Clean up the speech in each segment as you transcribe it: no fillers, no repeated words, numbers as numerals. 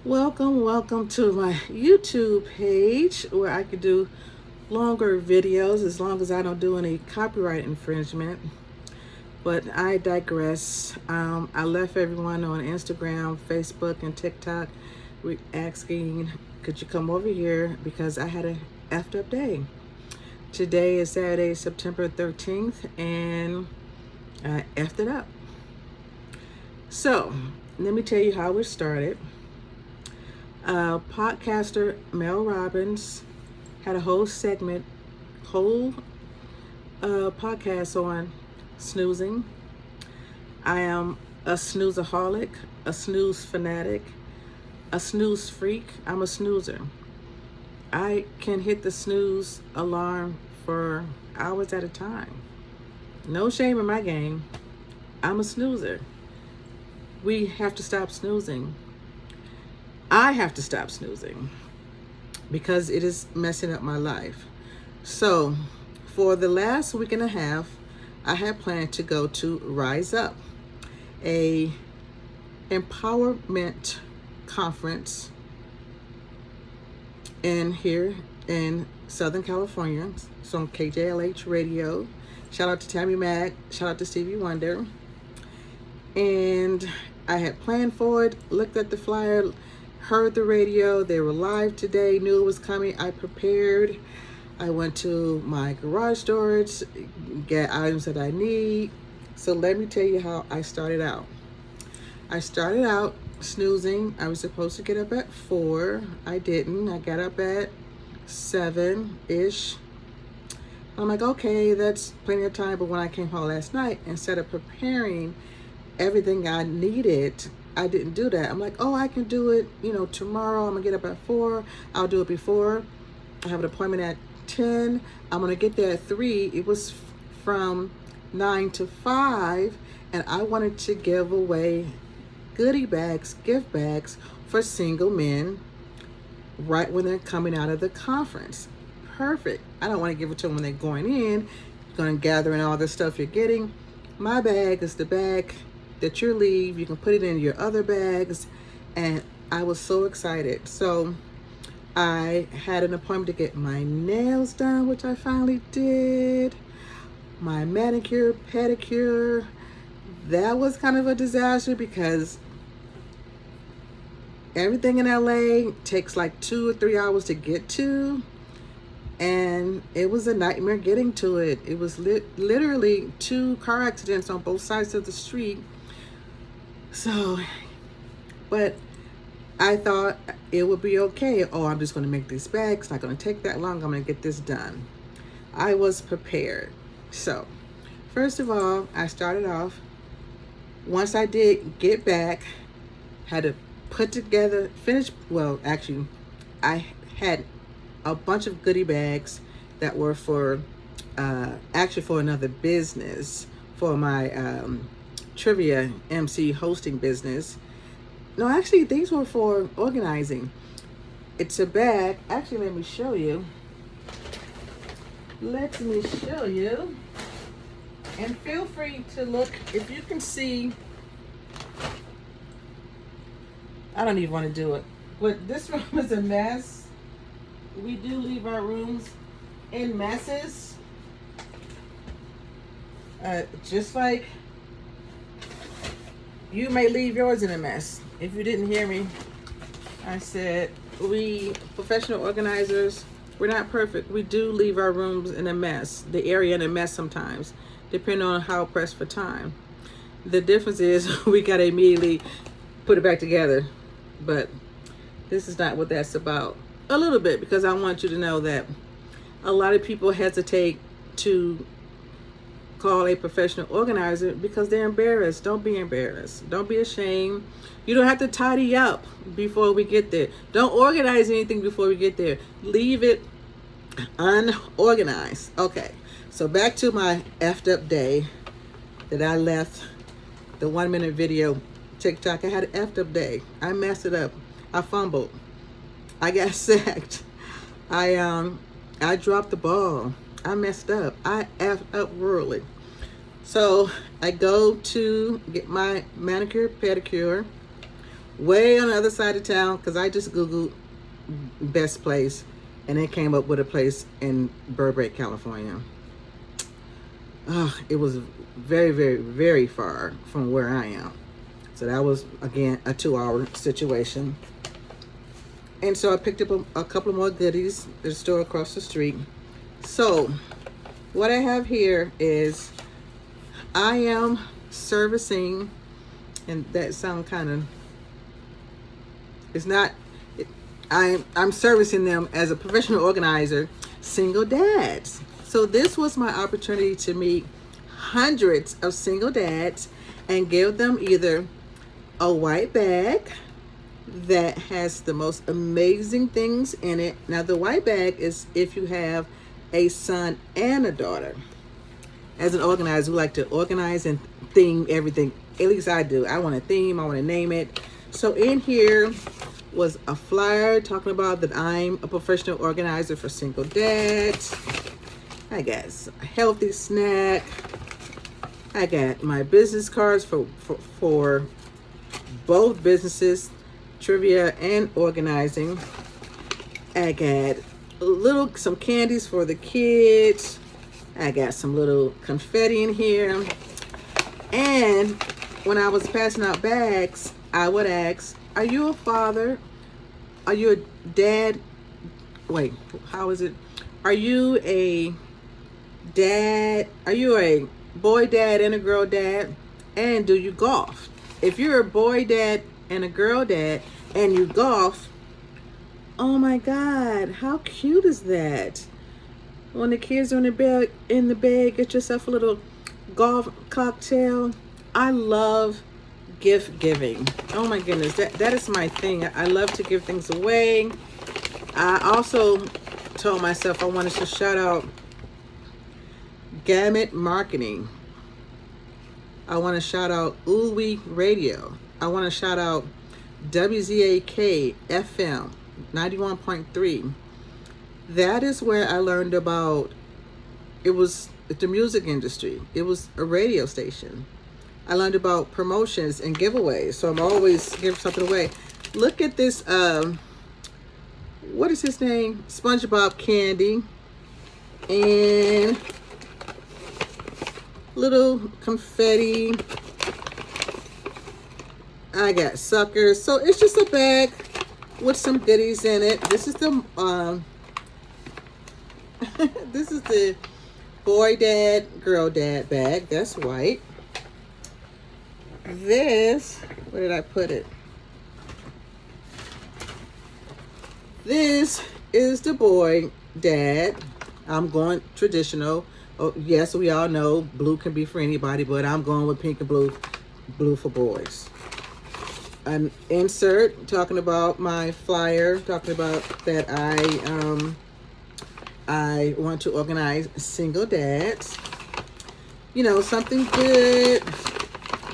Welcome to my YouTube page where I could do longer videos as long as I don't do any copyright infringement. But I digress. I left everyone on Instagram, Facebook, and TikTok asking, could you come over here because I had a effed up day. Today is Saturday, September 13th, and I effed it up. So, let me tell you how it started. Podcaster Mel Robbins had a whole podcast on snoozing. I am a snoozeaholic, a snooze fanatic, a snooze freak. I'm a snoozer. I can hit the snooze alarm for hours at a time. No shame in my game. I'm a snoozer. We have to stop snoozing. I have to stop snoozing because it is messing up my life. So for the last week and a half, I had planned to go to Rise Up, a empowerment conference here in Southern California. It's on KJLH radio. Shout out to Tammy Mack. Shout out to Stevie Wonder. And I had planned for it, looked at the flyer, heard the radio. They were live today, knew it was coming. I prepared. I went to my garage storage, get items that I need. So let me tell you how I started out. I started out snoozing. I was supposed to get up at 4. I didn't. I got up at 7-ish. I'm like, okay, that's plenty of time. But when I came home last night, instead of preparing everything I needed, I didn't do that. I'm like, oh, I can do it, tomorrow. I'm gonna get up at 4. I'll do it before. I have an appointment at 10. I'm gonna get there at 3. It was from 9 to 5, and I wanted to give away goodie bags, gift bags for single men right when they're coming out of the conference. Perfect. I don't want to give it to them when they're going in, going to gather in all the stuff you're getting. My bag is the bag that you leave. You can put it in your other bags, and I was so excited. So I had an appointment to get my nails done, which I finally did. My manicure, pedicure, that was kind of a disaster because everything in LA takes like 2 or 3 hours to get to, and it was a nightmare getting to it. It was literally 2 car accidents on both sides of the street. So, but I thought it would be okay. Oh, I'm just going to make these bags. It's not going to take that long. I'm going to get this done. I was prepared. So, first of all, I started off. Once I did get back, had to I had a bunch of goodie bags that were for another business, for my trivia MC hosting business. No, actually, these were for organizing. It's a bag. Actually, let me show you. And feel free to look. If you can see, I don't even want to do it. But this room is a mess. We do leave our rooms in messes. Just like you may leave yours in a mess. If you didn't hear me, I said we professional organizers, we're not perfect. We do leave our rooms in a mess, the area in a mess sometimes, depending on how pressed for time. The difference is we got to immediately put it back together. But this is not what that's about. A little bit, because I want you to know that a lot of people hesitate to call a professional organizer because they're embarrassed. Don't be embarrassed. Don't be ashamed. You don't have to tidy up before we get there. Don't organize anything before we get there. Leave it unorganized. Okay, so back to my effed up day that I left the 1-minute video TikTok. I had an effed up day. I messed it up. I fumbled. I got sacked. I dropped the ball. I messed up. I effed up royally. So I go to get my manicure, pedicure. way on the other side of town, because I just Googled best place and it came up with a place in Burbank, California. It was very, very, very far from where I am. So that was, again, a 2-hour situation. And so I picked up a couple more goodies at the store across the street. So what I have here is I am servicing, and that sound kind of, it's not, I'm servicing them as a professional organizer, single dads. So this was my opportunity to meet hundreds of single dads and give them either a white bag that has the most amazing things in it. Now the white bag is if you have a son and a daughter. As an organizer, we like to organize and theme everything. At least I do. I want to theme, I want to name it. So in here was a flyer talking about that I'm a professional organizer for single dads. I got a healthy snack. I got my business cards for both businesses, trivia and organizing. I got some candies for the kids. I got some little confetti in here. And when I was passing out bags, I would ask, are you a father? Are you a dad? Wait, how is it? Are you a dad? Are you a boy dad and a girl dad? And do you golf? If you're a boy dad and a girl dad and you golf, oh my God, how cute is that? When the kids are in the bed, get yourself a little golf cocktail. I love gift giving. Oh my goodness, that is my thing. I love to give things away. I also told myself I wanted to shout out Gamut Marketing. I want to shout out Ooh Radio. I want to shout out WZAK FM 91.3. That is where I learned about, it was the music industry. It was a radio station. I learned about promotions and giveaways. So I'm always giving something away. Look at this, what is his name? SpongeBob candy. And little confetti. I got suckers. So it's just a bag with some goodies in it. This is the this is the boy dad, girl dad bag. That's white. This, where did I put it? This is the boy dad. I'm going traditional. Oh, yes, we all know blue can be for anybody, but I'm going with pink and blue for boys. An insert talking about my flyer, talking about that I want to organize single dads. You know, something good,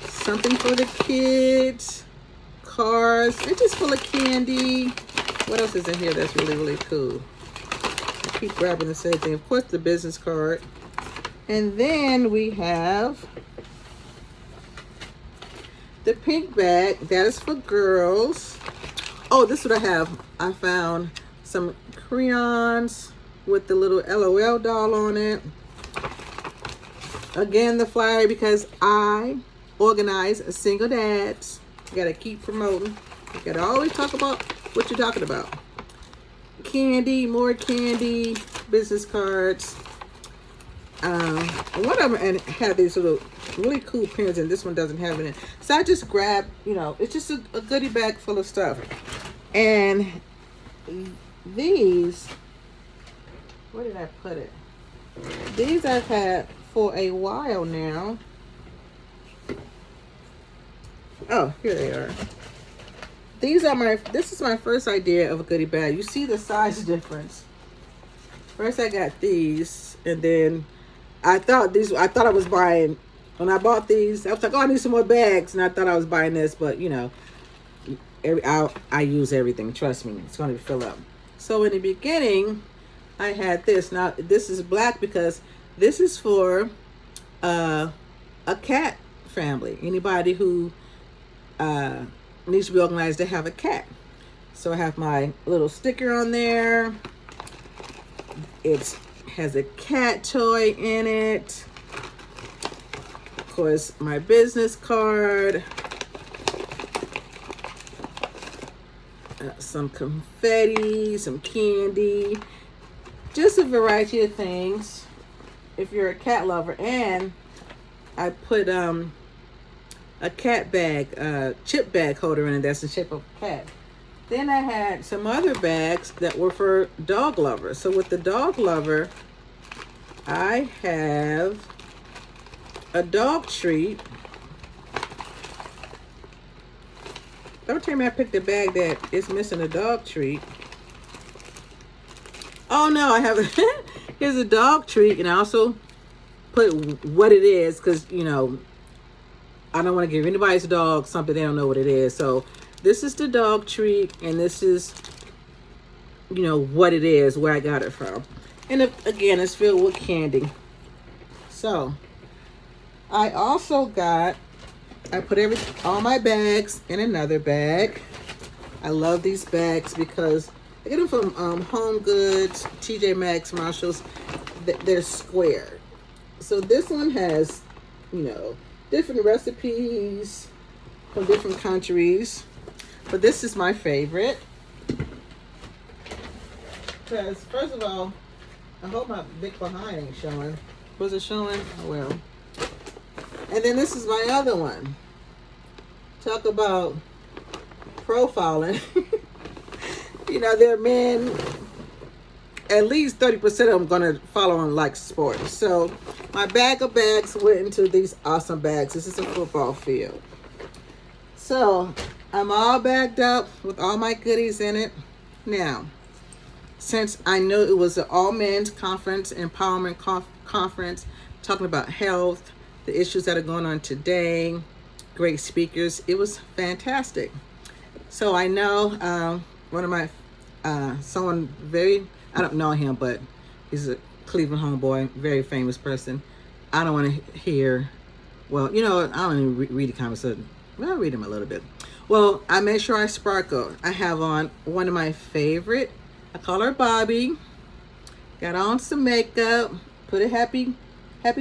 something for the kids, cars. It's just full of candy. What else is in here that's really, really cool? I keep grabbing the same thing. Of course, the business card. And then we have the pink bag. That is for girls. Oh, this is what I have. I found some crayons with the little LOL doll on it. Again, the flyer, because I organize single dads. You gotta keep promoting. You gotta always talk about what you're talking about. Candy, more candy, business cards. One of them had these little really cool pins, and this one doesn't have it in. So I just grabbed, you know, it's just a goodie bag full of stuff. And these, where did I put it? These I've had for a while now. Oh, here they are. These are this is my first idea of a goodie bag. You see the size difference. First I got these, and then I thought I was buying, when I bought these, I was like, oh, I need some more bags, and I thought I was buying this, but you know, I use everything, trust me, it's going to fill up. So in the beginning, I had this. Now this is black because this is for a cat family. Anybody who needs to be organized, they have a cat. So I have my little sticker on there. It has a cat toy in it. Of course, my business card. Some confetti, some candy. Just a variety of things if you're a cat lover. And I put a cat bag, chip bag holder in it that's in the shape of a cat. Then I had some other bags that were for dog lovers. So with the dog lover, I have a dog treat. Don't tell me I picked a bag that is missing a dog treat. Oh no, I have here's a dog treat, and I also put what it is because, you know, I don't want to give anybody's dog something they don't know what it is. So this is the dog treat, and this is, you know, what it is, where I got it from. And again, it's filled with candy. So I also got, I put all my bags in another bag. I love these bags because I get them from Home Goods, TJ Maxx, Marshalls. They're square. So this one has, you know, different recipes from different countries. But this is my favorite. Because, first of all, I hope my big behind ain't showing. Was it showing? Oh, well. And then this is my other one. Talk about profiling. You know, there are men, at least 30% of them going to follow and like sports. So my bag of bags went into these awesome bags. This is a football field. So I'm all bagged up with all my goodies in it. Now, since I know it was an all men's conference, empowerment conference, talking about health, the issues that are going on today, great speakers, it was fantastic. So I know one of my, someone very, I don't know him, but he's a Cleveland homeboy, very famous person. I don't want to hear, well, you know, I don't even read the comments. So I'll read them a little bit. Well, I made sure I sparkle. I have on one of my favorite, I call her Bobby. Got on some makeup, put a happy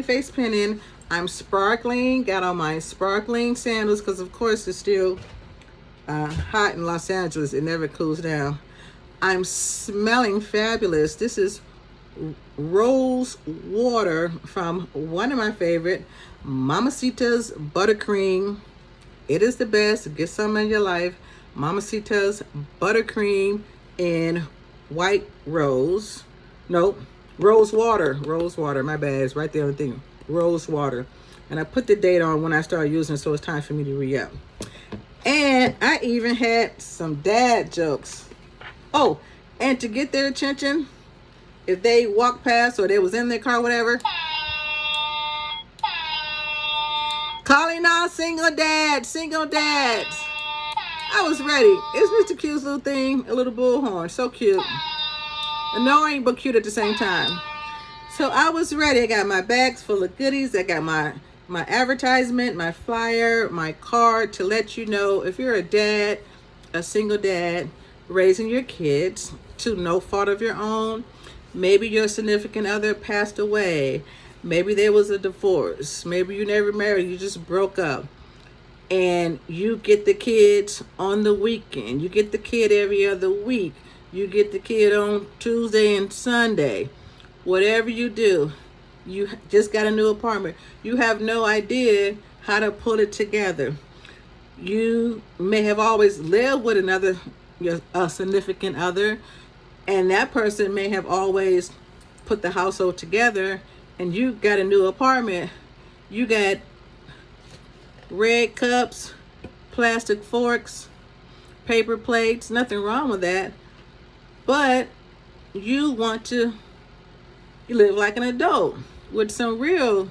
face pin in. I'm sparkling, got on my sparkling sandals because of course it's still hot in Los Angeles. It never cools down. I'm smelling fabulous. This is rose water from one of my favorite, Mamacita's Buttercream. It is the best. Get some in your life. Mamacita's Buttercream in white rose. Nope, rose water. Rose water. My bad. It's right there on the thing. Rose water. And I put the date on when I started using it, so it's time for me to re-up. And I even had some dad jokes. Oh, and to get their attention, if they walked past or they was in their car, whatever, calling all single dads. I was ready. It's Mr. Q's little thing, a little bullhorn. So cute. Annoying, but cute at the same time. So I was ready. I got my bags full of goodies. I got my advertisement, my flyer, my card to let you know if you're a dad, a single dad, raising your kids to no fault of your own. Maybe your significant other passed away. Maybe there was a divorce. Maybe you never married, you just broke up. And you get the kids on the weekend. You get the kid every other week. You get the kid on Tuesday and Sunday. Whatever you do, you just got a new apartment. You have no idea how to put it together. You may have always lived with a significant other, and that person may have always put the household together, and you got a new apartment. You got red cups, plastic forks, paper plates, nothing wrong with that. But you want to live like an adult with some real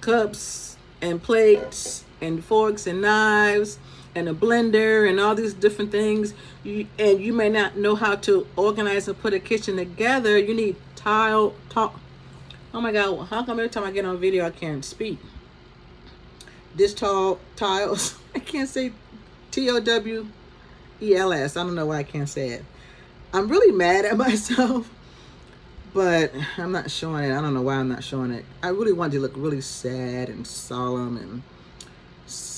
cups and plates and forks and knives and a blender and all these different things. And you may not know how to organize and put a kitchen together. You need oh my God, how come every time I get on video I can't speak? Tiles. I can't say Towels. I don't know why I can't say it. I'm really mad at myself, but I'm not showing it. I don't know why I'm not showing it. I really wanted to look really sad and solemn and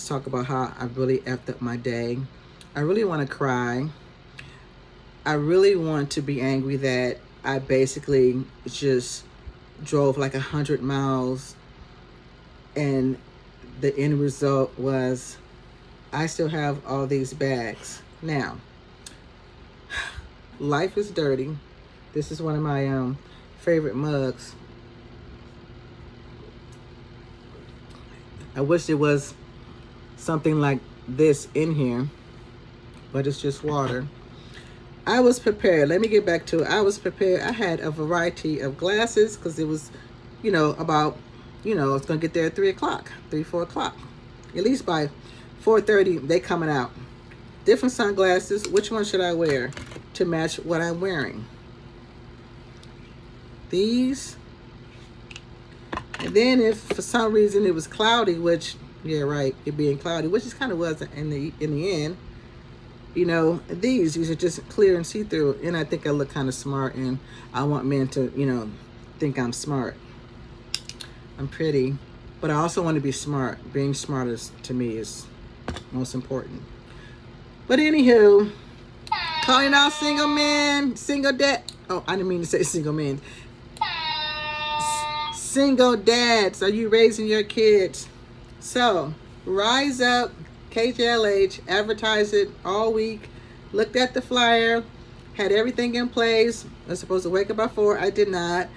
talk about how I really effed up my day. I really want to cry. I really want to be angry that I basically just drove like 100 miles and the end result was I still have all these bags. Now, life is dirty. This is one of my favorite mugs. I wish there was something like this in here, but it's just water. I was prepared. Let me get back to it. I was prepared. I had a variety of glasses because it was, about, it's going to get there at 3 o'clock, 4 o'clock. At least by 4:30, they coming out. Different sunglasses. Which one should I wear to match what I'm wearing? These. And then if for some reason it was cloudy, which, yeah, right, it being cloudy, which it kind of was in the end, these are just clear and see-through, and I think I look kind of smart, and I want men to, think I'm smart. I'm pretty, but I also want to be smart. Being smart to me is most important. But anywho, calling out single men, single dad. Oh, I didn't mean to say single men. Single dads, are you raising your kids? So, rise up, KJLH, advertised it all week, looked at the flyer, had everything in place. I was supposed to wake up by 4. I did not.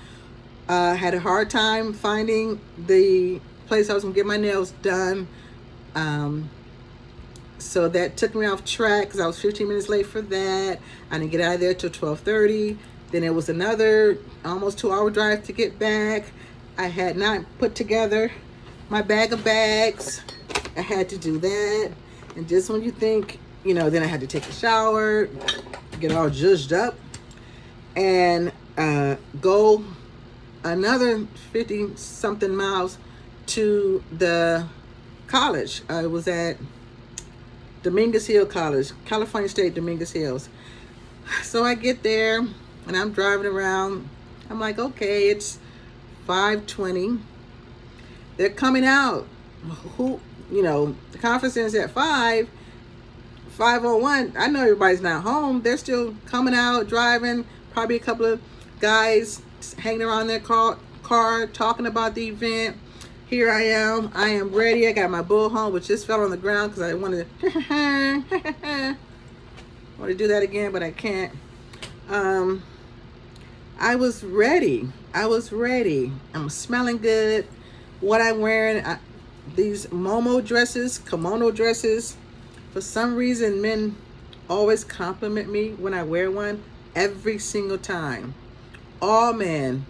Had a hard time finding the place I was going to get my nails done. So that took me off track because I was 15 minutes late for that. I didn't get out of there till 12:30. Then it was another almost 2-hour drive to get back. I had not put together my bag of bags. I had to do that. And just when you think, then I had to take a shower, get all zhuzhed up, and go another 50-something miles to the college. I was at Dominguez Hill College, California State, Dominguez Hills. So I get there, and I'm driving around. I'm like, okay, it's 5:20. They're coming out. The conference ends at 5:01. I know everybody's not home. They're still coming out, driving. Probably a couple of guys hanging around their car talking about the event. Here I am ready. I got my bullhorn, which just fell on the ground because I wanted to do that again, but I can't. I was ready. I'm smelling good. What I'm wearing, these kimono dresses. For some reason, men always compliment me when I wear one every single time. All men,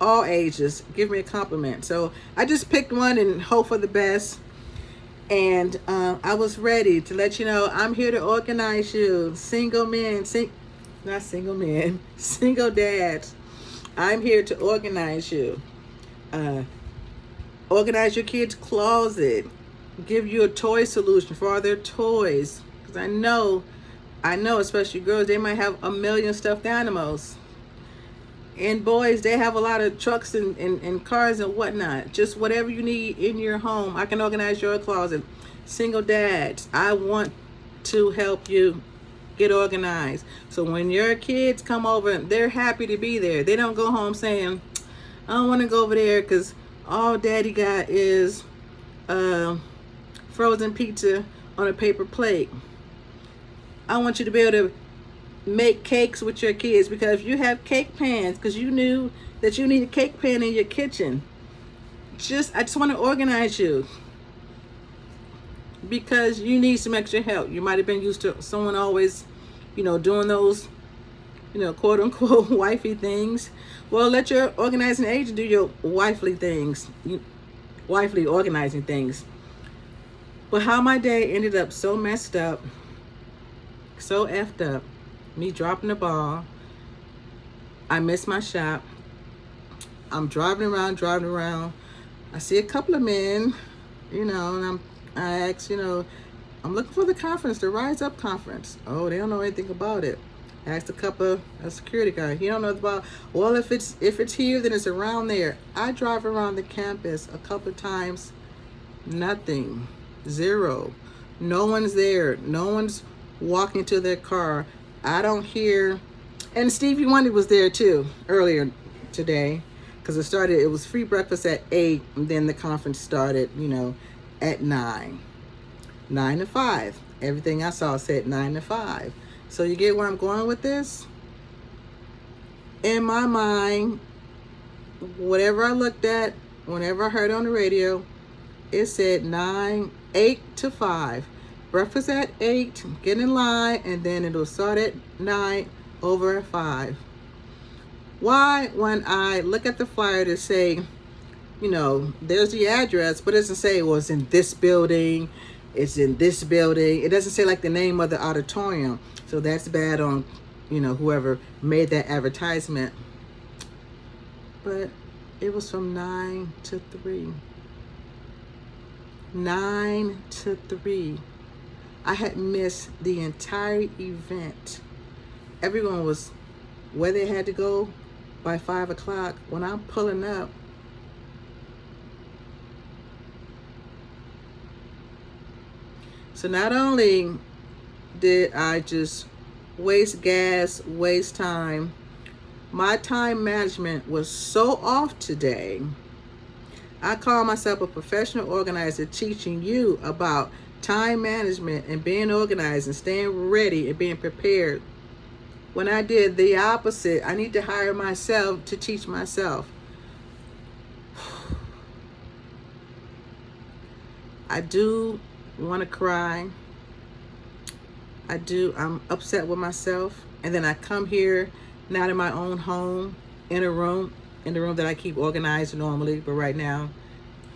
all ages, give me a compliment. So I just picked one and hope for the best. And I was ready to let you know I'm here to organize you. Single dads. I'm here to organize you. Organize your kids' closet. Give you a toy solution for all their toys. Because I know, especially girls, they might have a million stuffed animals. And boys, they have a lot of trucks and cars and whatnot. Just whatever you need in your home, I can organize your closet. Single dads, I want to help you get organized. So when your kids come over, they're happy to be there. They don't go home saying, I don't want to go over there because all daddy got is frozen pizza on a paper plate. I want you to be able to make cakes with your kids, because if you have cake pans, because you knew that you need a cake pan in your kitchen, I just want to organize you, because you need some extra help. You might have been used to someone always, doing those, quote unquote wifey things. Well, let your organizing agent do your wifely things, wifely organizing things. But how my day ended up so messed up, so effed up, me dropping the ball. I missed my shot. I'm driving around. I see a couple of men, and I ask, I'm looking for the conference, the Rise Up conference. Oh, they don't know anything about it. I asked a security guy. He don't know about. Well, if it's here, then it's around there. I drive around the campus a couple of times. Nothing. Zero. No one's there. No one's walking to their car. I don't hear. And Stevie Wonder was there too earlier today, because it was free breakfast at 8, and then the conference started, at 9 to 5. Everything I saw said 9 to 5. So you get where I'm going with this? In my mind, whatever I looked at, whenever I heard on the radio, it said 8 to 5. Breakfast at 8, get in line, and then it'll start at 9, over at 5. Why, when I look at the flyer to say, there's the address, but it doesn't say, well, it's in this building, it's in this building. It doesn't say like the name of the auditorium. So that's bad on, whoever made that advertisement. But it was from 9 to 3. 9 to 3. I had missed the entire event. Everyone was where they had to go by 5 o'clock. When I'm pulling up, so not only did I just waste gas, waste time, my time management was so off today. I call myself a professional organizer, teaching you about time management and being organized and staying ready and being prepared. When I did the opposite, I need to hire myself to teach myself. I do want to cry. I'm upset with myself. And then I come here, not in my own home, in the room that I keep organized normally. But right now,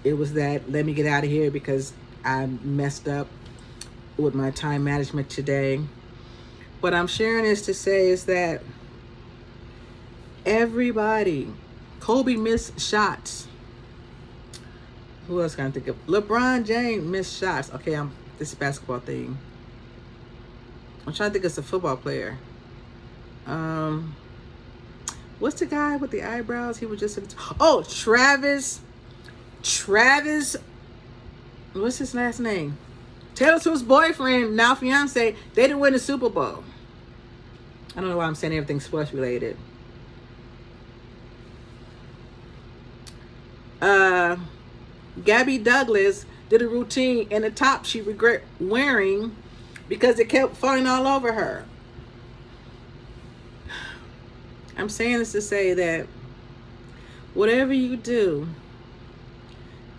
it was that, let me get out of here because I messed up with my time management today. What I'm sharing this to say is that everybody, Kobe missed shots. Who else can I think of? LeBron James missed shots. Okay, this basketball thing. I'm trying to think it's a football player. What's the guy with the eyebrows? He was just Travis. What's his last name? Taylor Swift's boyfriend, now fiance. They didn't win the Super Bowl. I don't know why I'm saying everything sports related. Gabby Douglas did a routine in a top she regret wearing because it kept falling all over her. I'm saying this to say that whatever you do,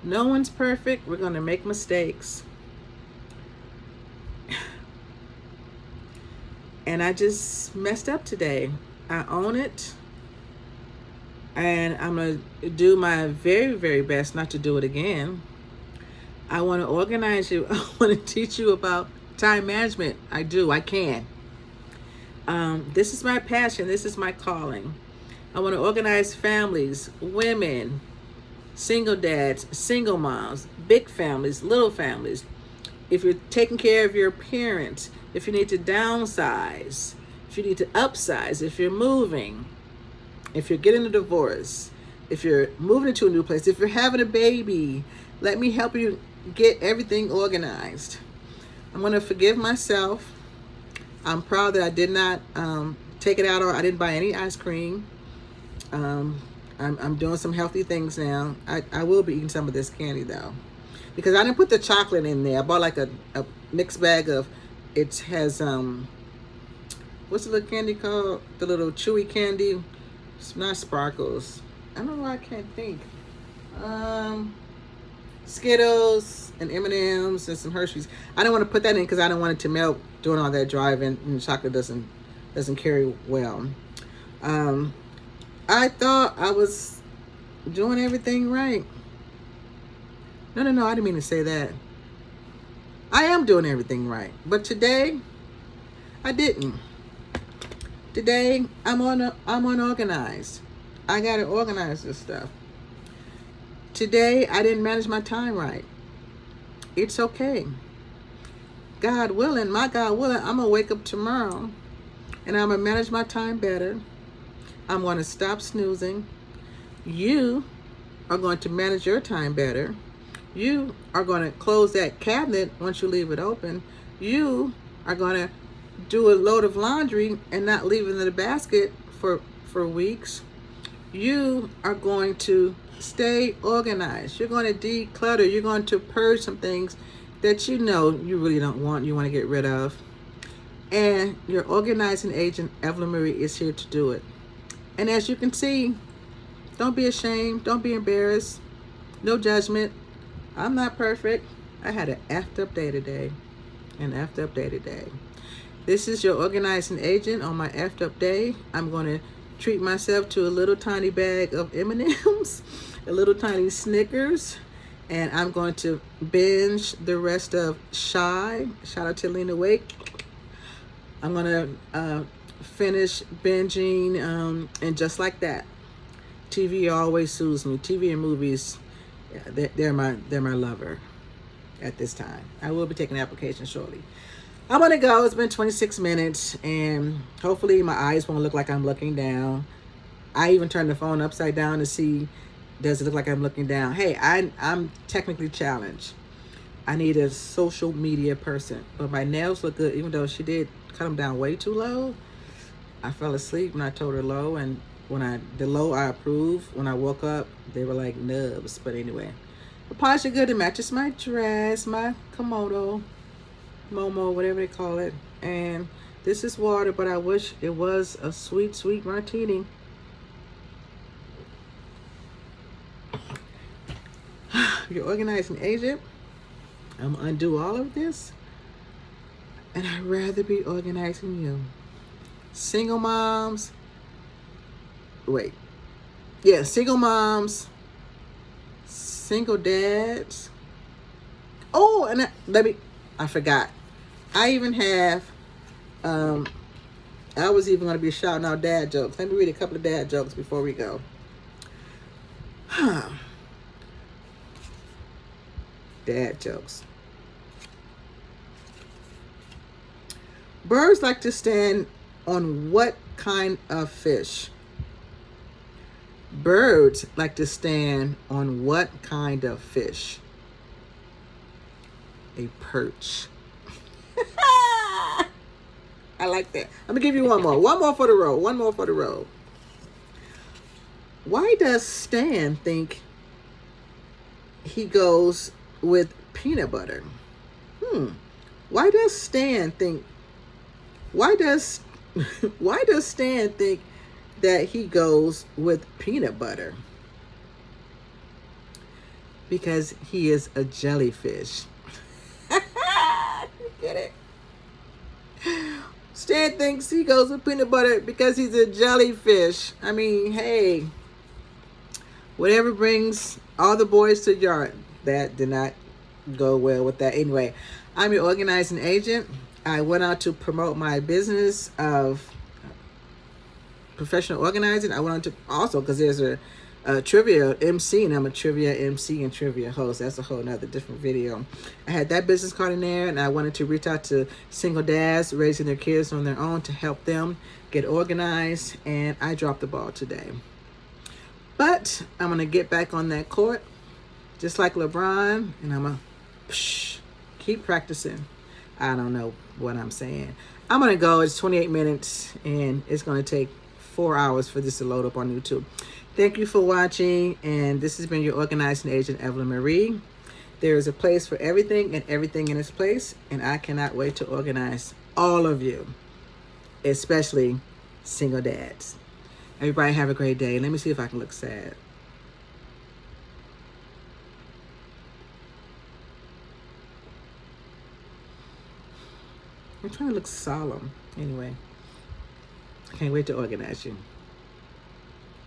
no one's perfect. We're going to make mistakes. And I just messed up today. I own it. And I'm going to do my very, very best not to do it again. I want to organize you. I want to teach you about time management. I do. I can. This is my passion. This is my calling. I want to organize families, women, single dads, single moms, big families, little families. If you're taking care of your parents, if you need to downsize, if you need to upsize, if you're moving, if you're getting a divorce, if you're moving into a new place, if you're having a baby, let me help you get everything organized. I'm going to forgive myself. I'm proud that I did not take it out, or I didn't buy any ice cream. I'm doing some healthy things now. I will be eating some of this candy though, because I didn't put the chocolate in there. I bought like a mixed bag of, it has, what's the little candy called? The little chewy candy. It's not sparkles. I don't know why I can't think. Skittles and M&Ms and some Hershey's. I don't want to put that in because I don't want it to melt doing all that driving, and chocolate doesn't carry well. I thought I was doing everything right. No, I didn't mean to say that. I am doing everything right. But today, I didn't. Today, I'm unorganized. I got to organize this stuff. Today, I didn't manage my time right. It's okay. God willing, my God willing, I'm going to wake up tomorrow and I'm going to manage my time better. I'm going to stop snoozing. You are going to manage your time better. You are going to close that cabinet once you leave it open. You are going to do a load of laundry and not leave it in the basket for weeks. You are going to stay organized. You're going to declutter. You're going to purge some things that you know you really don't want, you want to get rid of. And your organizing agent, Evelyn Marie, is here to do it. And as you can see, don't be ashamed. Don't be embarrassed. No judgment. I'm not perfect. I had an effed up day today. An effed up day today. This is your organizing agent on my effed up day. I'm going to treat myself to a little tiny bag of M&Ms, a little tiny Snickers, and I'm going to binge the rest of Shy. Shout out to Lena Wake. I'm going to finish binging, and just like that. TV always soothes me. TV and movies, yeah, they're my lover at this time. I will be taking an application shortly. I'm gonna go. It's been 26 minutes, and hopefully my eyes won't look like I'm looking down. I even turned the phone upside down to see, does it look like I'm looking down? Hey, I'm technically challenged. I need a social media person, but my nails look good, even though she did cut them down way too low. I fell asleep when I told her low, and the low I approved. When I woke up, they were like nubs. But anyway, the polish are good. It matches my dress, my Komodo, Momo, whatever they call it. And this is water, but I wish it was a sweet, sweet martini. Your organizing agent. I'm gonna undo all of this, and I'd rather be organizing you. Single moms. Single moms, single dads. Oh, and I forgot. I even have, I was even going to be shouting out dad jokes. Let me read a couple of dad jokes before we go. Dad jokes. Birds like to stand on what kind of fish? Birds like to stand on what kind of fish? A perch. I like that. I'm gonna give you one more. One more for the road. One more for the road. Why does Stan think he goes with peanut butter? Why does Stan think? Why does Stan think that he goes with peanut butter? Because he is a jellyfish. Get it? Stan thinks he goes with peanut butter because he's a jellyfish. I mean, hey, whatever brings all the boys to the yard. That did not go well with that. Anyway, I'm your organizing agent. I went out to promote my business of professional organizing. I went on to also, because there's a trivia MC, and I'm a trivia MC and trivia host. That's a whole nother different video. I had that business card in there, and I wanted to reach out to single dads raising their kids on their own to help them get organized, and I dropped the ball today. But I'm going to get back on that court just like LeBron, and I'm going to keep practicing. I don't know what I'm saying. I'm going to go. It's 28 minutes, and it's going to take 4 hours for this to load up on YouTube. Thank you for watching, and this has been your organizing agent, Evelyn Marie. There is a place for everything and everything in its place, and I cannot wait to organize all of you, especially single dads. Everybody have a great day. Let me see if I can look sad. I'm trying to look solemn. Anyway, I can't wait to organize you.